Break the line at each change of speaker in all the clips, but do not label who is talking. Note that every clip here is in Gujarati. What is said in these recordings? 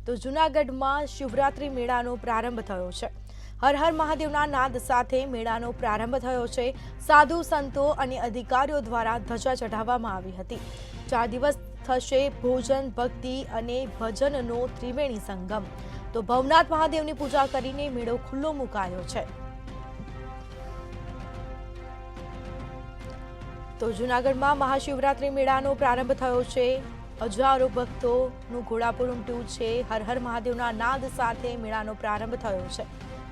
તો જૂનાગઢમાં શિવરાત્રી મેળાનો પ્રારંભ થયો છે। હર હર મહાદેવના નાદ સાથે મેળાનો પ્રારંભ થયો છે। સાધુ સંતો અને અધિકારીઓ દ્વારા ધજા ચઢાવવામાં આવી હતી। 4 દિવસ થશે ભોજન, ભક્તિ અને ભજનનો ત્રિવેણી સંગમ। તો ભવનાથ મહાદેવની પૂજા કરીને મેળો ખુલ્લો મુકાયો છે। તો જૂનાગઢમાં મહાશિવરાત્રી મેળાનો પ્રારંભ થયો છે। હજારો ભક્તોનું ઘોડાપુર ઉમટ્યું છે। હર હર મહાદેવના નાદ સાથે મેળાનો પ્રારંભ થયો છે।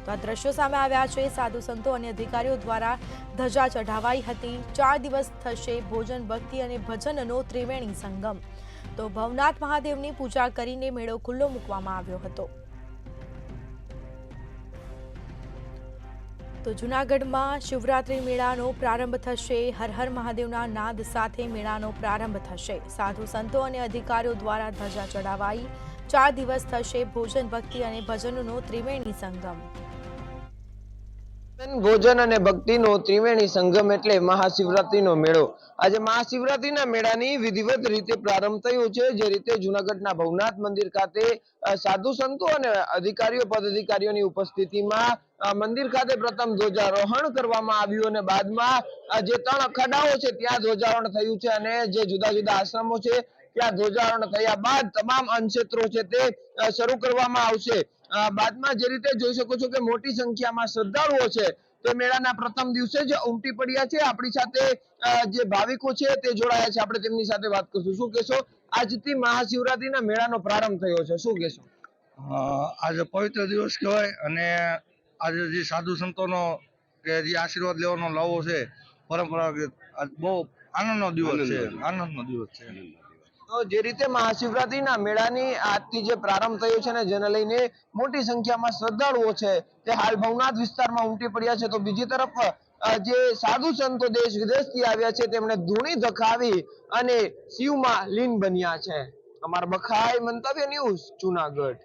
તો આ દ્રશ્યો સામે આવ્યા છે। સાધુ સંતો અને અધિકારીઓ દ્વારા ધજા ચઢાવાઈ હતી। 4 દિવસ થશે ભોજન, ભક્તિ અને ભજનનો ત્રિવેણી સંગમ। તો ભવનાથ મહાદેવની પૂજા કરીને મેળો ખુલ્લો મૂકવામાં આવ્યો હતો। તો જૂનાગઢમાં શિવરાત્રી મેળાનો પ્રારંભ થશે। હર હર મહાદેવના નાદ સાથે મેળાનો પ્રારંભ થશે। સાધુ સંતો અને અધિકારીઓ દ્વારા ધજા ચઢાવાઈ। 4 દિવસ થશે ભોજન, ભક્તિ અને ભજનનો ત્રિવેણી સંગમ।
ભોજન અને ભક્તિનો ત્રિવેણી સંગમ એટલે મહાશિવરાત્રીનો મેળો। આજે મહાશિવરાત્રીના મેળાની વિધિવત રીતે પ્રારંભ થયો છે। જે રીતે જૂનાગઢના ભવનાથ મંદિર ખાતે સાધુ સંતો અને અધિકારીઓ, પદાધિકારીઓની ઉપસ્થિતિમાં મંદિર ખાતે પ્રથમ ધ્વજારોહણ કરવામાં આવ્યું અને બાદમાં જે 3 અખાડાઓ છે ત્યાં ધ્વજારોહણ થયું છે અને જે જુદા જુદા આશ્રમો છે ત્યાં ધ્વજારોહણ થયા બાદ તમામ અન્નક્ષેત્રો છે તે શરૂ કરવામાં આવશે। બાદમાં જે રીતે જોઈ શકો છો કે મોટી સંખ્યામાં શ્રદ્ધાળુઓ છે તે મેળાના પ્રથમ દિવસે જ ઉમટી પડ્યા છે। આપણી સાથે જે ભાવિકો છે તે જોડાયા છે, આપણે તેમની સાથે વાત કરશું। શું કહેશો, આજથી મહાશિવરાત્રીના મેળાનો પ્રારંભ થયો છે, શું કહેશો?
આજે પવિત્ર દિવસ કહેવાય અને આજે જે સાધુ સંતોનો કે જે આશીર્વાદ લેવાનો લાવો છે પરંપરાગત, આજ બહુ આનંદનો દિવસ છે।
તો જે રીતે મહાશિવરાત્રીના મેળાની આજથી જે પ્રારંભ થયો છે ને જેને લઈને મોટી સંખ્યામાં શ્રદ્ધાળુઓ છે તે હાલ ભવનાથ વિસ્તારમાં ઉમટી પડ્યા છે। તો બીજી તરફ જે સાધુ સંતો દેશ વિદેશથી આવ્યા છે તેમણે ધૂણી ધખાવી અને શિવમાં લીન બન્યા છે। અમારા બખાઈ મંતવ્ય ન્યૂઝ, જૂનાગઢ।